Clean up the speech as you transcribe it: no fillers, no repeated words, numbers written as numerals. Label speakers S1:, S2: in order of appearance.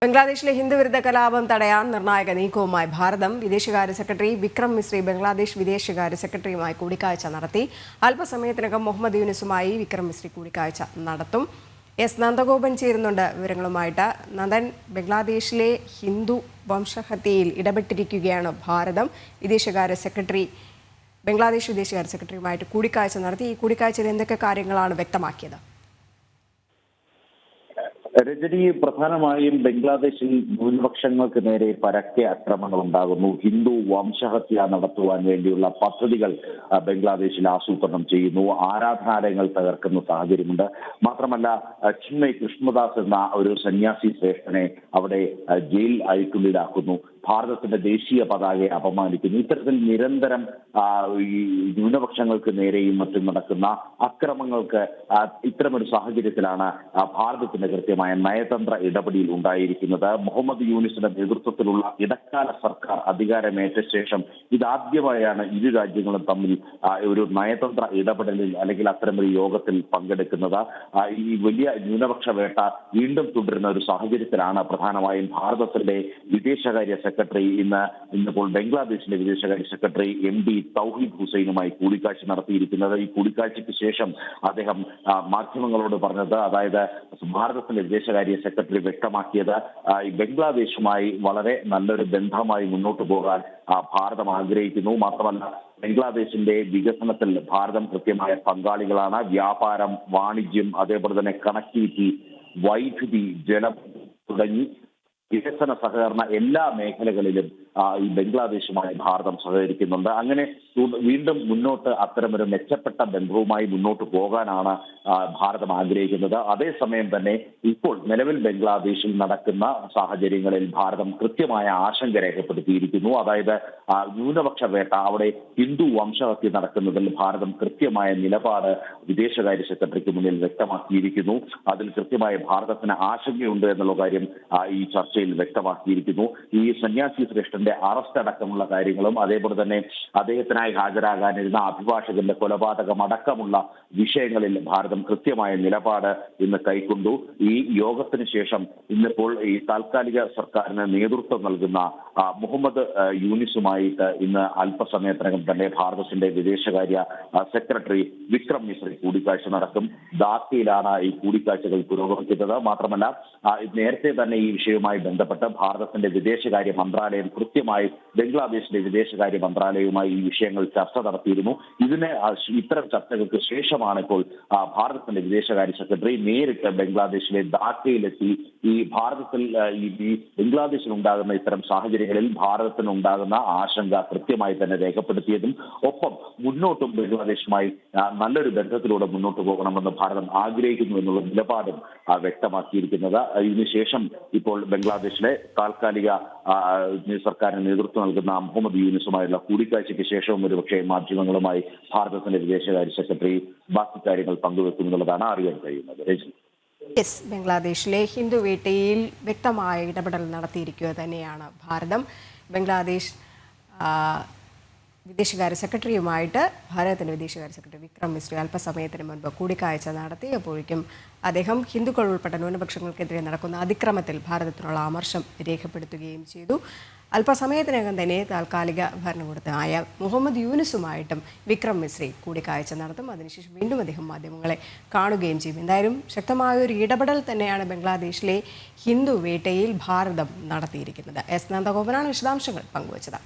S1: ബംഗ്ലാദേശിലെ ഹിന്ദുവിരുദ്ധ കലാപം തടയാൻ നിർണായക നീക്കവുമായി ഭാരതം. വിദേശകാര്യ സെക്രട്ടറി വിക്രം മിശ്രി ബംഗ്ലാദേശ് വിദേശകാര്യ സെക്രട്ടറിയുമായി കൂടിക്കാഴ്ച നടത്തി. അല്പസമയത്തിനകം മുഹമ്മദ് യൂനിസുമായി വിക്രം മിശ്രി കൂടിക്കാഴ്ച നടത്തും. എസ് നന്ദഗോപൻ ചേരുന്നുണ്ട് വിവരങ്ങളുമായിട്ട്. നന്ദൻ, ബംഗ്ലാദേശിലെ ഹിന്ദു വംശഹത്യയിൽ ഇടപെട്ടിരിക്കുകയാണ് ഭാരതം. ബംഗ്ലാദേശ് വിദേശകാര്യ സെക്രട്ടറിയുമായിട്ട് കൂടിക്കാഴ്ച നടത്തി. ഈ കൂടിക്കാഴ്ചയിൽ എന്തൊക്കെ കാര്യങ്ങളാണ് വ്യക്തമാക്കിയത്?
S2: രജനി, പ്രധാനമായും ബംഗ്ലാദേശിൽ ന്യൂനപക്ഷങ്ങൾക്ക് നേരെ പരക്കെ ആക്രമണങ്ങൾ ഉണ്ടാകുന്നു. ഹിന്ദു വംശഹത്യ നടത്തുവാൻ വേണ്ടിയുള്ള പദ്ധതികൾ ബംഗ്ലാദേശിൽ ആസൂത്രണം ചെയ്യുന്നു. ആരാധനാലയങ്ങൾ തകർക്കുന്ന സാഹചര്യമുണ്ട്. മാത്രമല്ല, ചിന്മയ് കൃഷ്ണദാസ് എന്ന ഒരു സന്യാസി ശ്രേഷ്ഠനെ അവിടെ ജയിൽ അഴിക്കുള്ളിലാക്കുന്നു. ഭാരതത്തിന്റെ ദേശീയ പതാകയെ അപമാനിക്കുന്നു. ഇത്തരത്തിൽ നിരന്തരം ഈ ന്യൂനപക്ഷങ്ങൾക്ക് നേരെയും മറ്റും നടക്കുന്ന അക്രമങ്ങൾക്ക് ഇത്തരമൊരു സാഹചര്യത്തിലാണ് ഭാരതത്തിന്റെ കൃത്യമായ നയതന്ത്ര ഇടപെടൽ ഉണ്ടായിരിക്കുന്നത്. മുഹമ്മദ് യൂനിസിന്റെ നേതൃത്വത്തിലുള്ള ഇടക്കാല സർക്കാർ അധികാരമേറ്റ ശേഷം ഇതാദ്യമായാണ് ഇരു രാജ്യങ്ങളും തമ്മിൽ ഒരു നയതന്ത്ര ഇടപെടലിൽ അല്ലെങ്കിൽ അത്തരമൊരു യോഗത്തിൽ പങ്കെടുക്കുന്നത്. ഈ വലിയ ന്യൂനപക്ഷ വേട്ട വീണ്ടും തുടരുന്ന ഒരു സാഹചര്യത്തിലാണ് പ്രധാനമായും ഭാരതത്തിന്റെ വിദേശകാര്യ സെക്രട്ടറി ഇന്നിപ്പോൾ ബംഗ്ലാദേശിലെ വിദേശകാര്യ സെക്രട്ടറി MD തൗഹീദ് ഹുസൈനുമായി കൂടിക്കാഴ്ച നടത്തിയിരിക്കുന്നത്. ഈ കൂടിക്കാഴ്ചയ്ക്ക് ശേഷം അദ്ദേഹം മാധ്യമങ്ങളോട് പറഞ്ഞത്, അതായത് ഭാരതത്തിന്റെ വിദേശകാര്യ സെക്രട്ടറി വ്യക്തമാക്കിയത്, ബംഗ്ലാദേശുമായി വളരെ നല്ലൊരു ബന്ധമായി മുന്നോട്ട് പോകാൻ ഭാരതം ആഗ്രഹിക്കുന്നു. മാത്രമല്ല, ബംഗ്ലാദേശിന്റെ വികസനത്തിൽ ഭാരതം കൃത്യമായ പങ്കാളികളാണ്. വ്യാപാരം, വാണിജ്യം, അതേപോലെ തന്നെ കണക്ടിവിറ്റി, വൈദ്യുതി, ജലം തുടങ്ങി വികസന സഹകരണ എല്ലാ മേഖലകളിലും ഈ ബംഗ്ലാദേശുമായി ഭാരതം സഹകരിക്കുന്നുണ്ട്. അങ്ങനെ വീണ്ടും മുന്നോട്ട് അത്തരമൊരു മെച്ചപ്പെട്ട ബന്ധവുമായി മുന്നോട്ട് പോകാനാണ് ഭാരതം ആഗ്രഹിക്കുന്നത്. അതേസമയം തന്നെ ഇപ്പോൾ നിലവിൽ ബംഗ്ലാദേശിൽ നടക്കുന്ന സാഹചര്യങ്ങളിൽ ഭാരതം കൃത്യമായ ആശങ്ക രേഖപ്പെടുത്തിയിരിക്കുന്നു. അതായത് ന്യൂനപക്ഷ വേട്ട, അവിടെ ഹിന്ദു വംശഹത്യ നടക്കുന്നതിൽ ഭാരതം കൃത്യമായ നിലപാട് വിദേശകാര്യ സെക്രട്ടറിക്ക് മുന്നിൽ വ്യക്തമാക്കിയിരിക്കുന്നു. അതിൽ കൃത്യമായ ഭാരതത്തിന് ആശങ്കയുണ്ട് എന്നുള്ള കാര്യം ഈ ചർച്ചയിൽ വ്യക്തമാക്കിയിരിക്കുന്നു. ഈ സന്യാസി ശ്രേഷ്ഠന്റെ അറസ്റ്റ് അടക്കമുള്ള കാര്യങ്ങളും അതേപോലെ തന്നെ അദ്ദേഹത്തിനായി ഹാജരാകാനിരുന്ന അഭിഭാഷകന്റെ കൊലപാതകം അടക്കമുള്ള വിഷയങ്ങളിൽ ഭാരതം കൃത്യമായ നിലപാട് ഇന്ന് കൈക്കൊണ്ടു. ഈ യോഗത്തിന് ശേഷം ഇന്നിപ്പോൾ ഈ താൽക്കാലിക സർക്കാരിന് നേതൃത്വം നൽകുന്ന മുഹമ്മദ് യൂനിസുമായിട്ട് ഇന്ന് അല്പസമയത്തിനകം തന്നെ ഭാരതത്തിന്റെ വിദേശകാര്യ സെക്രട്ടറി വിക്രം മിശ്രി കൂടിക്കാഴ്ച നടക്കും. ധാക്കയിലാണ് ഈ കൂടിക്കാഴ്ചകൾ പുരോഗമിക്കുന്നത്. മാത്രമല്ല, നേരത്തെ തന്നെ ഈ വിഷയവുമായി ബന്ധപ്പെട്ട് ഭാരതത്തിന്റെ വിദേശകാര്യ മന്ത്രാലയം കൃത്യമായി ബംഗ്ലാദേശിന്റെ വിദേശകാര്യ മന്ത്രാലയവുമായി ഈ വിഷയങ്ങൾ ചർച്ച നടത്തിയിരുന്നു. ഇത്തരം ചർച്ചകൾക്ക് ശേഷമാണ് ഇപ്പോൾ ഭാരതത്തിന്റെ വിദേശകാര്യ സെക്രട്ടറി നേരിട്ട് ബംഗ്ലാദേശിലെ ധാക്കയിലെത്തി ഈ ഭാരതത്തിൽ ഈ ബംഗ്ലാദേശിൽ ഉണ്ടാകുന്ന ഇത്തരം സാഹചര്യങ്ങളിൽ ഭാരതത്തിനുണ്ടാകുന്ന ആശങ്ക കൃത്യമായി തന്നെ രേഖപ്പെടുത്തിയതും ഒപ്പം മുന്നോട്ടും ബംഗ്ലാദേശുമായി നല്ലൊരു ബന്ധത്തിലൂടെ മുന്നോട്ട് പോകണമെന്ന് ഭാരതം ആഗ്രഹിക്കുന്നു എന്നുള്ള നിലപാടും വ്യക്തമാക്കിയിരിക്കുന്നത്. ഇതിനുശേഷം ഇപ്പോൾ ബംഗ്ലാദേശിലെ താൽക്കാലിക സർക്കാരിന് നേതൃത്വം നൽകുന്ന മുഹമ്മദ് യൂനിസുമായുള്ള കൂടിക്കാഴ്ചയ്ക്ക് ശേഷവും ഒരുപക്ഷെ മാധ്യമങ്ങളുമായി ഭാരതത്തിന്റെ വിദേശകാര്യ സെക്രട്ടറി ബാക്കി കാര്യങ്ങൾ പങ്കുവെക്കുമെന്നുള്ളതാണ് അറിയാൻ കഴിയുന്നത്.
S1: ബംഗ്ലാദേശിലെ ഹിന്ദു വേട്ടയിൽ വ്യക്തമായ ഇടപെടൽ നടത്തിയിരിക്കുക തന്നെയാണ് ഭാരതം. ബംഗ്ലാദേശ് വിദേശകാര്യ സെക്രട്ടറിയുമായിട്ട് ഭാരതത്തിൻ്റെ വിദേശകാര്യ സെക്രട്ടറി വിക്രം മിശ്രി അല്പസമയത്തിന് മുൻപ് കൂടിക്കാഴ്ച നടത്തി. അപ്പോഴേക്കും അദ്ദേഹം ഹിന്ദുക്കൾ ഉൾപ്പെട്ട ന്യൂനപക്ഷങ്ങൾക്കെതിരെ നടക്കുന്ന അതിക്രമത്തിൽ ഭാരതത്തിനുള്ള അമർഷം രേഖപ്പെടുത്തുകയും ചെയ്തു. അല്പസമയത്തിനകം തന്നെ താൽക്കാലിക ഭരണകൂടത്തിനായ മുഹമ്മദ് യൂനിസുമായിട്ടും വിക്രം മിശ്രി കൂടിക്കാഴ്ച നടത്തും. അതിനുശേഷം വീണ്ടും അദ്ദേഹം മാധ്യമങ്ങളെ കാണുകയും ചെയ്യും. എന്തായാലും ശക്തമായൊരു ഇടപെടൽ തന്നെയാണ് ബംഗ്ലാദേശിലെ ഹിന്ദു വേട്ടയിൽ ഭാരതം നടത്തിയിരിക്കുന്നത്. എസ് നന്ദഗോപനാണ് വിശദാംശങ്ങൾ പങ്കുവച്ചത്.